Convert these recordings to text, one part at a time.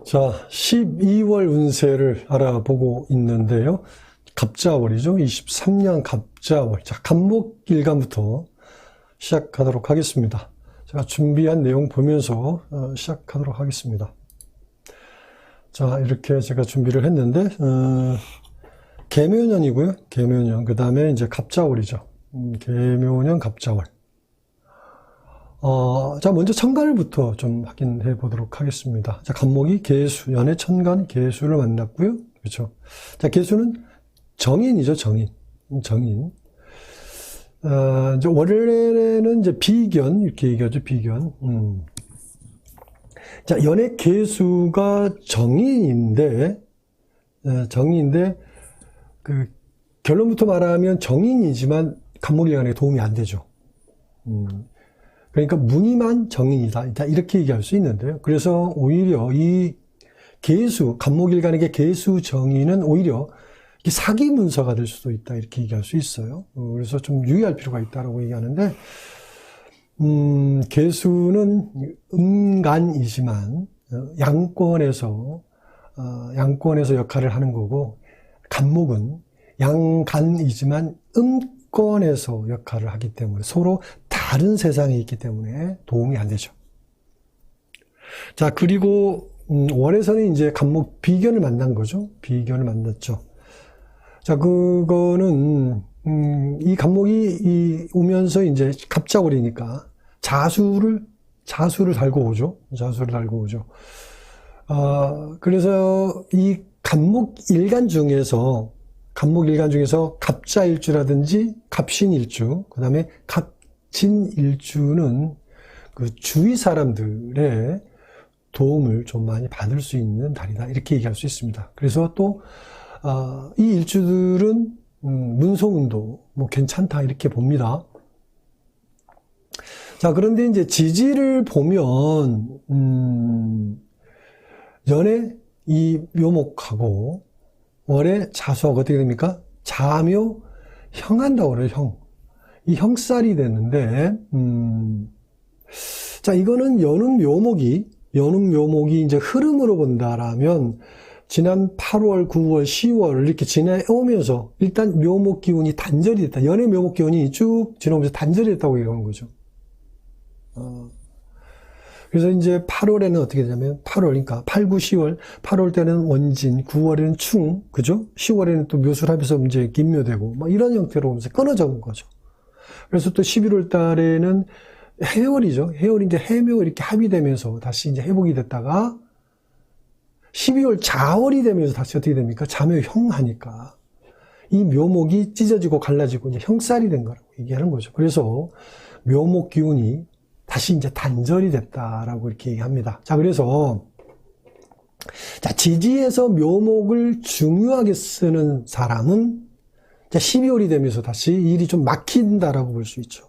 자, 12월 운세를 알아보고 있는데요. 갑자월이죠. 23년 갑자월. 자, 간목일간부터 시작하도록 하겠습니다. 제가 준비한 내용 보면서 시작하도록 하겠습니다. 자, 이렇게 제가 준비를 했는데, 계묘년이고요. 계묘년. 그 다음에 이제 갑자월이죠. 계묘년 갑자월. 자, 먼저 천간을부터 좀 확인해 보도록 하겠습니다. 자, 간목이 계수, 연의 천간 계수를 만났고요. 그렇죠. 자, 계수는 정인이죠, 정인. 정인. 이제 원래는 이제 비견, 이렇게 얘기하죠, 비견. 자, 연의 계수가 정인인데, 결론부터 말하면 정인이지만 간목일간에 도움이 안 되죠. 그러니까 무늬만 정인이다. 이렇게 얘기할 수 있는데요. 그래서 오히려 이 계수, 간목일간에게 계수 정인은 오히려 사기 문서가 될 수도 있다. 이렇게 얘기할 수 있어요. 그래서 좀 유의할 필요가 있다라고 얘기하는데, 계수는 음간이지만, 양권에서 역할을 하는 거고, 간목은 양간이지만 음권에서 역할을 하기 때문에 서로 다른 세상에 있기 때문에 도움이 안 되죠. 자, 그리고 월에서는 이제 간목 비견을 만난 거죠. 비견을 만났죠. 자, 그거는 이 간목이 오면서 이제 갑자월이니까 자수를 달고 오죠. 자수를 달고 오죠. 그래서 이 간목일간 중에서 갑자일주라든지 갑신일주, 그 다음에 갑진일주는 그 주위 사람들의 도움을 좀 많이 받을 수 있는 달이다. 이렇게 얘기할 수 있습니다. 그래서 또, 이 일주들은, 문송운도 뭐 괜찮다. 이렇게 봅니다. 자, 그런데 이제 지지를 보면, 연에 이 묘목하고, 월에 자수하고 어떻게 됩니까? 자묘 형한다고 그래요, 형. 이 형살이 되는데, 자, 이거는 연운 묘목이 이제 흐름으로 본다라면, 지난 8월, 9월, 10월 이렇게 지나오면서 일단 묘목 기운이 단절이 됐다. 연의 묘목 기운이 쭉 지나오면서 단절이 됐다고 얘기하는 거죠. 그래서 이제 8월에는 어떻게 되냐면 8월, 그러니까 8, 9, 10월, 8월 때는 원진, 9월에는 충, 그죠? 10월에는 또 묘술합에서 이제 김묘되고, 막 이런 형태로 이제 끊어져 온 거죠. 그래서 또 11월 달에는 해월이죠. 해월이 이제 해묘 이렇게 합의되면서 다시 이제 회복이 됐다가 12월 자월이 되면서 다시 어떻게 됩니까? 자묘형 하니까 이 묘목이 찢어지고 갈라지고 이제 형살이 된 거라고 얘기하는 거죠. 그래서 묘목 기운이 다시 이제 단절이 됐다라고 이렇게 얘기합니다. 자, 그래서, 자, 지지에서 묘목을 중요하게 쓰는 사람은, 자, 12월이 되면서 다시 일이 좀 막힌다라고 볼 수 있죠.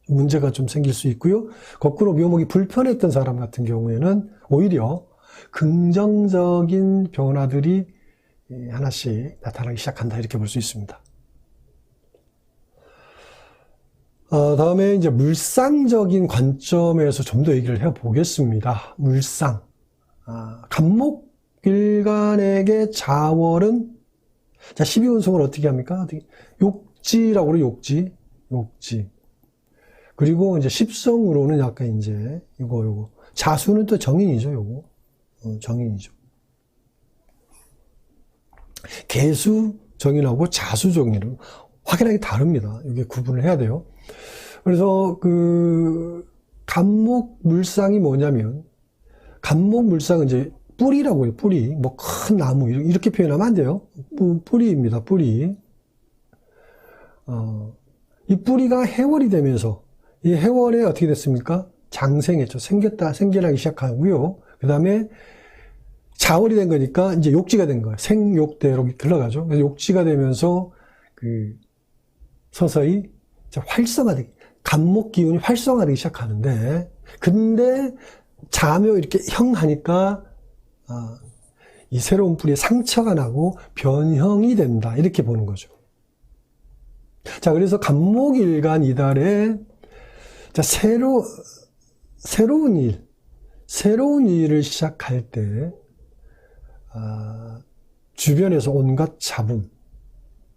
문제가 좀 생길 수 있고요. 거꾸로 묘목이 불편했던 사람 같은 경우에는 오히려 긍정적인 변화들이 하나씩 나타나기 시작한다. 이렇게 볼 수 있습니다. 다음에 이제 물상적인 관점에서 좀 더 얘기를 해보겠습니다. 물상. 간목일간에게 자월은, 자, 12운송을 어떻게 합니까? 욕지라고 그래요, 욕지. 그리고 이제 십성으로는 약간 이제, 요거. 자수는 또 정인이죠, 요거. 정인이죠. 계수 정인하고 자수 정인은 확연하게 다릅니다. 이게 구분을 해야 돼요. 그래서 간목 물상이 뭐냐면, 간목 물상은 이제 뿌리라고 해요, 뿌리. 뭐 큰 나무, 이렇게 표현하면 안 돼요. 뿌리입니다, 뿌리. 이 뿌리가 해월이 되면서, 이 해월에 어떻게 됐습니까? 장생했죠. 생겨나기 시작하고요. 그 다음에 자월이 된 거니까 이제 욕지가 된 거예요. 생욕대로 흘러가죠. 그래서 욕지가 되면서 서서히 활성화되기, 간목 기운이 활성화되기 시작하는데, 근데 자묘 이렇게 형하니까 이 새로운 뿌리에 상처가 나고 변형이 된다. 이렇게 보는 거죠. 자, 그래서 간목일간 이달에 자, 새로운 일을 시작할 때 주변에서 온갖 잡음,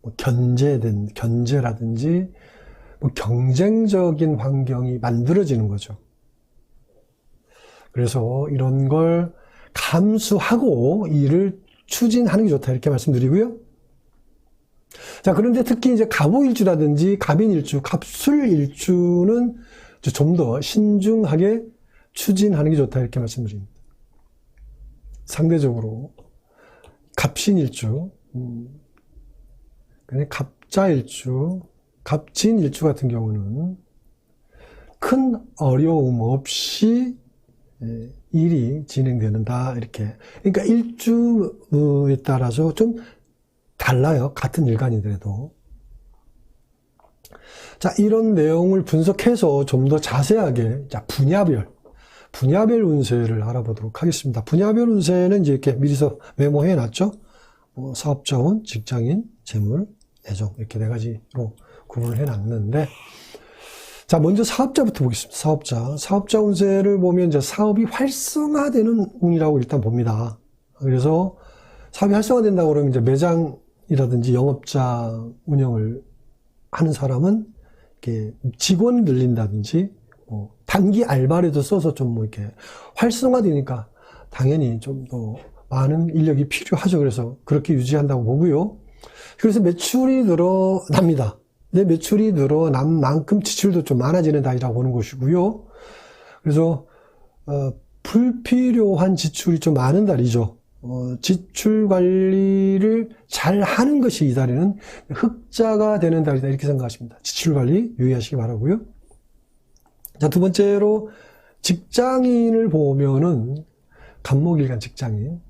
뭐 견제라든지 뭐 경쟁적인 환경이 만들어지는 거죠. 그래서 이런 걸 감수하고 일을 추진하는 게 좋다 이렇게 말씀드리고요. 자, 그런데 특히 이제 갑오일주라든지 갑인일주, 갑술일주는 좀 더 신중하게 추진하는 게 좋다 이렇게 말씀드립니다. 상대적으로 갑신일주, 갑자일주, 갑진일주 같은 경우는 큰 어려움 없이 일이 진행되는다 이렇게. 그러니까 일주에 따라서 좀 달라요. 같은 일간이더라도. 자, 이런 내용을 분석해서 좀 더 자세하게, 자, 분야별 운세를 알아보도록 하겠습니다. 분야별 운세는 이제 이렇게 미리서 메모해 놨죠. 사업자운, 직장인, 재물, 애정, 이렇게 네 가지로 구분을 해 놨는데, 자, 먼저 사업자부터 보겠습니다. 사업자 운세를 보면 이제 사업이 활성화되는 운이라고 일단 봅니다. 그래서 사업이 활성화된다고 그러면 이제 매장이라든지 영업장 운영을 하는 사람은 이렇게 직원을 늘린다든지 단기 알바라도 써서 좀 뭐 이렇게 활성화되니까 당연히 좀 더 많은 인력이 필요하죠. 그래서 그렇게 유지한다고 보고요. 그래서 매출이 늘어납니다. 내 매출이 늘어난 만큼 지출도 좀 많아지는 달이라고 보는 것이고요. 그래서 불필요한 지출이 좀 많은 달이죠. 지출 관리를 잘 하는 것이 이 달에는 흑자가 되는 달이다 이렇게 생각하십니다. 지출 관리 유의하시기 바라고요. 자, 두 번째로 직장인을 보면은 갑목일간 직장인,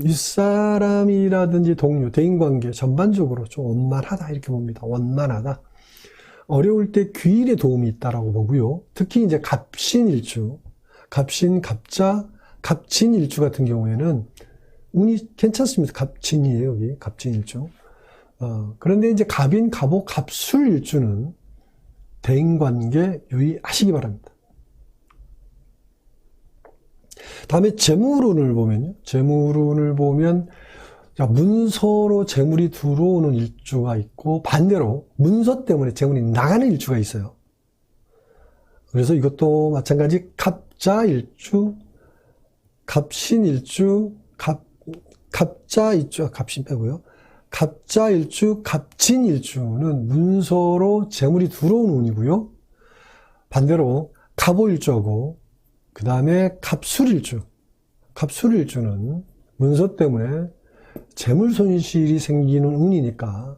윗사람이라든지 동료, 대인관계 전반적으로 좀 원만하다 이렇게 봅니다. 원만하다. 어려울 때 귀인의 도움이 있다라고 보고요. 특히 이제 갑신일주, 갑신, 갑자, 갑진일주 같은 경우에는 운이 괜찮습니다. 갑진이에요, 여기. 갑진일주. 그런데 이제 갑인, 갑오, 갑술일주는 대인관계 유의하시기 바랍니다. 다음에 재물운을 보면요. 재물운을 보면 문서로 재물이 들어오는 일주가 있고 반대로 문서 때문에 재물이 나가는 일주가 있어요. 그래서 이것도 마찬가지 갑자일주, 갑신일주, 갑자일주, 갑신 빼고요. 갑자일주, 갑진일주는 문서로 재물이 들어오는 운이고요. 반대로 갑오일주하고 그 다음에 갑술일주, 갑술일주는 문서 때문에 재물 손실이 생기는 운이니까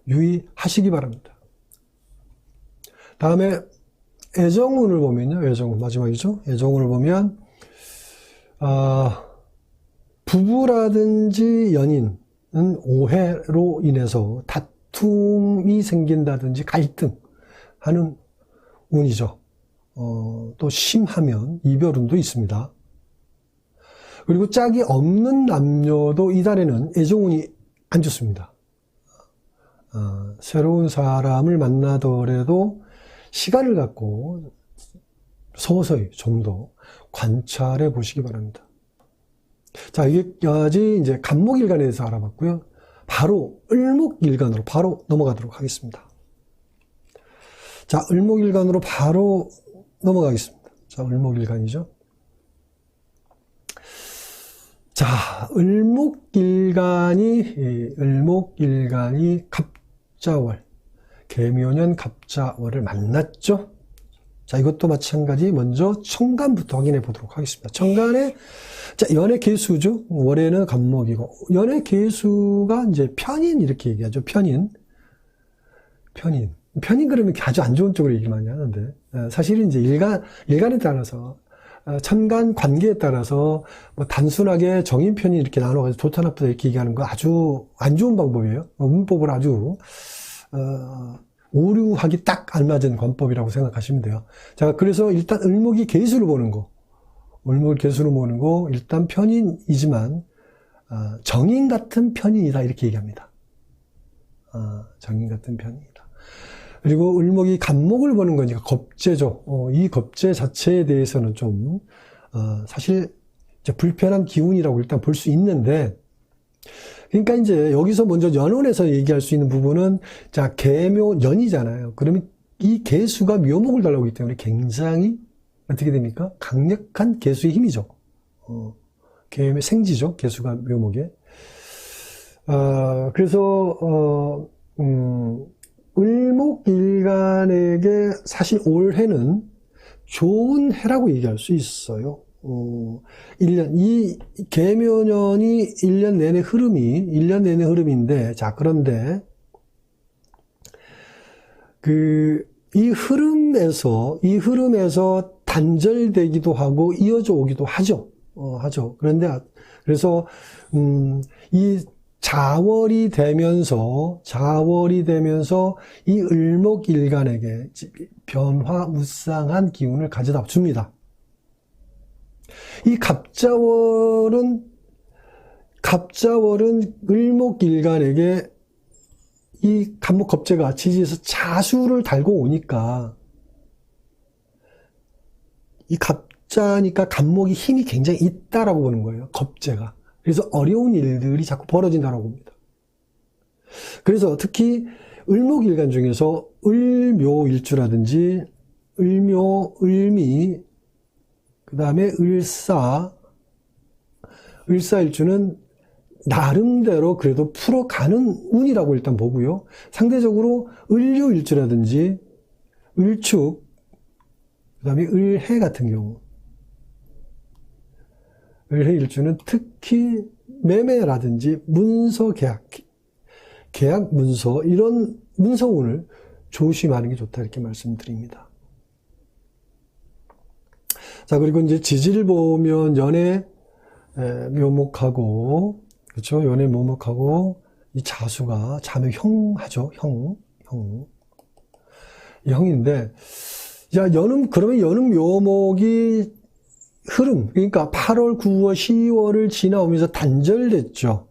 유의하시기 바랍니다. 다음에 애정운을 보면요. 애정운 마지막이죠. 애정운을 보면 부부라든지 연인은 오해로 인해서 다툼이 생긴다든지 갈등하는 운이죠. 또 심하면 이별운도 있습니다. 그리고 짝이 없는 남녀도 이달에는 애정운이 안 좋습니다. 새로운 사람을 만나더라도 시간을 갖고 서서히 좀 더 관찰해 보시기 바랍니다. 자, 여기까지 이제 갑목일간에 대해서 알아봤고요. 바로 을목일간으로 바로 넘어가도록 하겠습니다. 자, 을목일간으로 바로 넘어가겠습니다. 자, 을목일간이죠. 자, 을목일간이 갑자월, 개묘년 갑자월을 만났죠. 자, 이것도 마찬가지 먼저 천간부터 확인해 보도록 하겠습니다. 천간에 자, 연의 개수죠. 월에는 갑목이고 연의 개수가 이제 편인 이렇게 얘기하죠. 편인 그러면 아주 안 좋은 쪽으로 얘기 많이 하는데 사실은 이제 일간에 따라서 천간 관계에 따라서 뭐 단순하게 정인 편인 이렇게 나눠가지고 좋다 나쁘다 이렇게 얘기하는 거 아주 안 좋은 방법이에요. 문법을 아주 오류하기 딱 알맞은 관법이라고 생각하시면 돼요. 자, 그래서 일단 을목이 개수를 보는 거, 일단 편인이지만 정인 같은 편인이다 이렇게 얘기합니다. 정인 같은 편인이다. 그리고 을목이 갑목을 보는 거니까 겁재죠. 이 겁재 자체에 대해서는 좀 사실 이제 불편한 기운이라고 일단 볼 수 있는데, 그러니까 이제 여기서 먼저 연원에서 얘기할 수 있는 부분은, 자, 계묘년이잖아요. 그러면 이 계수가 묘목을 달라고 하기 때문에 굉장히 어떻게 됩니까? 강력한 계수의 힘이죠. 계묘 생지죠. 계수가 묘목에. 그래서 을목일간에게 사실 올해는 좋은 해라고 얘기할 수 있어요. 1년, 이 계묘년이 1년 내내 흐름인데, 자, 그런데, 이 흐름에서 단절되기도 하고 이어져 오기도 하죠. 하죠. 그래서, 이 자월이 되면서 이 을목일간에게 변화무쌍한 기운을 가져다 줍니다. 이 갑자월은 을목일간에게 이 갑목겁재가 지지에서 자수를 달고 오니까 이 갑자니까 갑목이 힘이 굉장히 있다라고 보는 거예요. 겁재가. 그래서 어려운 일들이 자꾸 벌어진다라고 봅니다. 그래서 특히 을목일간 중에서 을묘일주라든지 을묘, 을미, 그 다음에 을사일주는 나름대로 그래도 풀어가는 운이라고 일단 보고요. 상대적으로 을묘일주라든지 을축, 그 다음에 을해 같은 경우, 을해일주는 특히 매매라든지 문서 계약 문서, 이런 문서운을 조심하는 게 좋다, 이렇게 말씀드립니다. 자, 그리고 이제 지지를 보면 연애 묘목하고, 그렇죠? 연애 묘목하고, 이 자수가 자묘형하죠. 형인데, 야, 그러면 여름 묘목이 흐름, 그러니까 8월, 9월, 10월을 지나오면서 단절됐죠.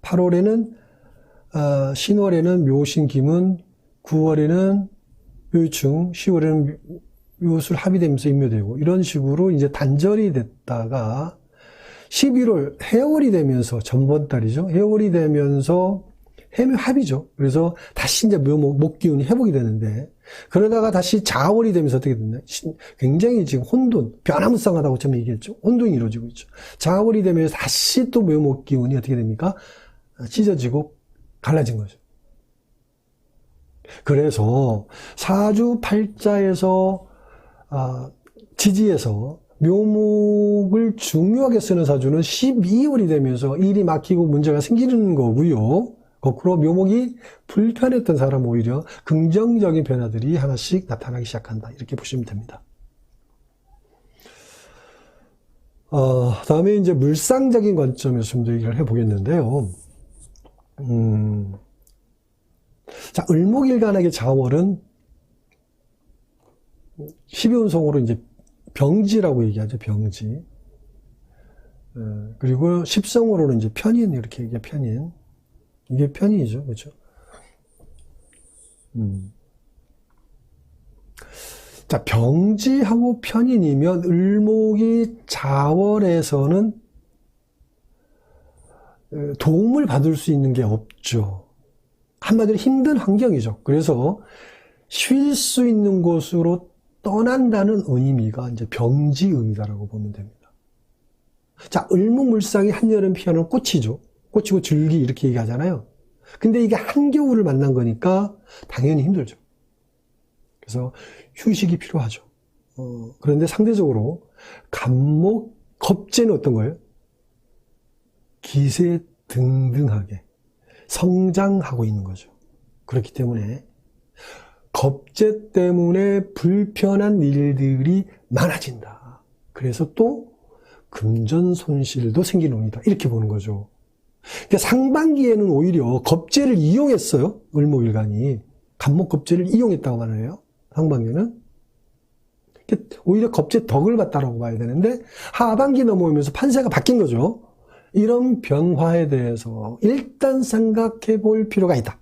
8월에는, 신월에는 묘신기문, 9월에는 묘충, 10월에는 묘술 합의되면서 임묘되고, 이런 식으로 이제 단절이 됐다가, 11월, 해월이 되면서, 전번 달이죠. 해월이 되면서, 해묘 합이죠. 그래서 다시 이제 목기운이 회복이 되는데, 그러다가 다시 자월이 되면서 어떻게 됐냐. 굉장히 지금 혼돈, 변화무쌍하다고 처음에 얘기했죠. 혼돈이 이루어지고 있죠. 자월이 되면서 다시 또 묘목기운이 어떻게 됩니까? 찢어지고 갈라진 거죠. 그래서 사주팔자에서, 지지에서 묘목을 중요하게 쓰는 사주는 12월이 되면서 일이 막히고 문제가 생기는 거고요. 거꾸로 묘목이 불편했던 사람 오히려 긍정적인 변화들이 하나씩 나타나기 시작한다. 이렇게 보시면 됩니다. 다음에 이제 물상적인 관점에서 좀 더 얘기를 해보겠는데요. 자, 을목일간에게 자월은 12운송으로 이제 병지라고 얘기하죠. 병지. 그리고 10성으로는 이제 편인, 이렇게 얘기해, 편인. 이게 편인이죠. 그렇죠? 자, 병지하고 편인이면 을목이 자월에서는 도움을 받을 수 있는 게 없죠. 한마디로 힘든 환경이죠. 그래서 쉴 수 있는 곳으로 떠난다는 의미가 이제 병지의미다라고 보면 됩니다. 자, 을목물상이 한여름 피어나는 꽃이죠. 꽃이고 줄기 이렇게 얘기하잖아요. 근데 이게 한겨울을 만난 거니까 당연히 힘들죠. 그래서 휴식이 필요하죠. 그런데 상대적으로 갑목, 겁재는 어떤 거예요? 기세등등하게 성장하고 있는 거죠. 그렇기 때문에 겁재 때문에 불편한 일들이 많아진다. 그래서 또 금전 손실도 생기는 운이다. 이렇게 보는 거죠. 그러니까 상반기에는 오히려 겁재를 이용했어요. 을목일간이. 갑목겁재를 이용했다고 말해요. 상반기는. 오히려 겁재 덕을 봤다라고 봐야 되는데 하반기 넘어오면서 판세가 바뀐 거죠. 이런 변화에 대해서 일단 생각해 볼 필요가 있다.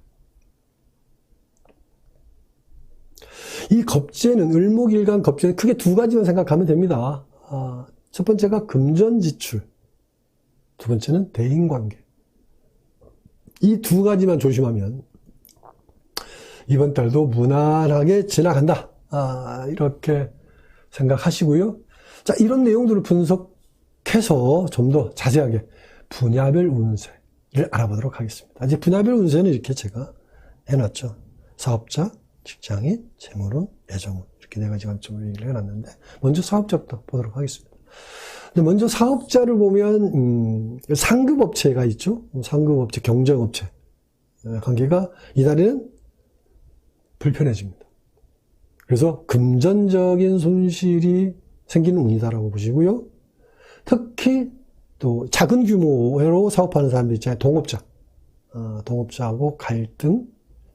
이 겁재는, 을목일간 겁재는 크게 두 가지만 생각하면 됩니다. 첫 번째가 금전지출, 두 번째는 대인관계. 이 두 가지만 조심하면 이번 달도 무난하게 지나간다. 이렇게 생각하시고요. 자, 이런 내용들을 분석해서 좀 더 자세하게 분야별 운세를 알아보도록 하겠습니다. 이제 분야별 운세는 이렇게 제가 해놨죠. 사업자, 직장인, 재물운, 애정운 이렇게 네 가지 관점으로 얘기를 해놨는데 먼저 사업자부터 보도록 하겠습니다. 먼저 사업자를 보면 상급업체가 있죠. 상급업체, 경쟁업체 관계가 이달에는 불편해집니다. 그래서 금전적인 손실이 생기는 운이다라고 보시고요. 특히 또 작은 규모로 사업하는 사람들 있잖아요. 동업자. 동업자하고 갈등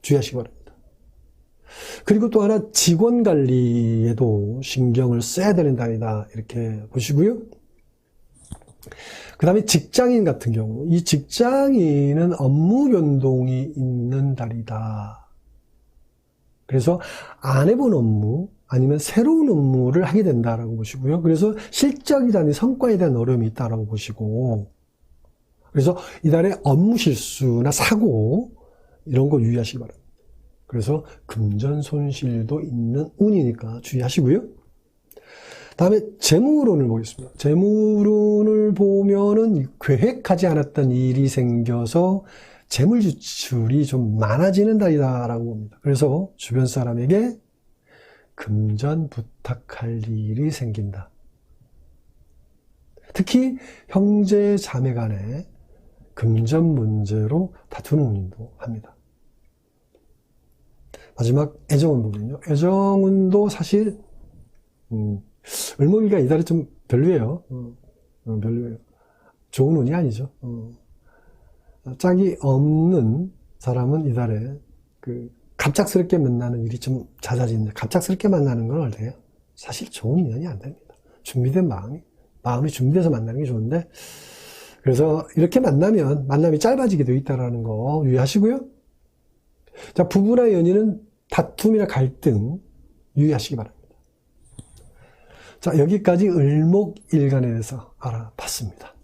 주의하시기 바랍니다. 그리고 또 하나 직원 관리에도 신경을 써야 되는 달이다. 이렇게 보시고요. 그 다음에 직장인 같은 경우, 이 직장인은 업무 변동이 있는 달이다. 그래서 안 해본 업무, 아니면 새로운 업무를 하게 된다라고 보시고요. 그래서 실적이라는 성과에 대한 어려움이 있다라고 보시고, 그래서 이달에 업무 실수나 사고, 이런 거 유의하시기 바랍니다. 그래서 금전 손실도 있는 운이니까 주의하시고요. 다음에 재물운을 보겠습니다. 재물운을 보면은 계획하지 않았던 일이 생겨서 재물 지출이 좀 많아지는 달이다라고 봅니다. 그래서 주변 사람에게 금전 부탁할 일이 생긴다. 특히 형제 자매 간에 금전 문제로 다투는 운도 합니다. 마지막 애정운 보면요. 애정운도 사실 을목이가 이달에 좀 별로예요. 별로예요. 좋은 운이 아니죠. 짝이 없는 사람은 이달에 갑작스럽게 만나는 일이 좀 잦아지는데, 갑작스럽게 만나는 건 어때요? 사실 좋은 인연이 안 됩니다. 준비된 마음이 준비돼서 만나는 게 좋은데, 그래서 이렇게 만나면 만남이 짧아지게 되어 있다는 거 유의하시고요. 자, 부부나 연인은 다툼이나 갈등 유의하시기 바랍니다. 자, 여기까지 을목일간에 대해서 알아봤습니다.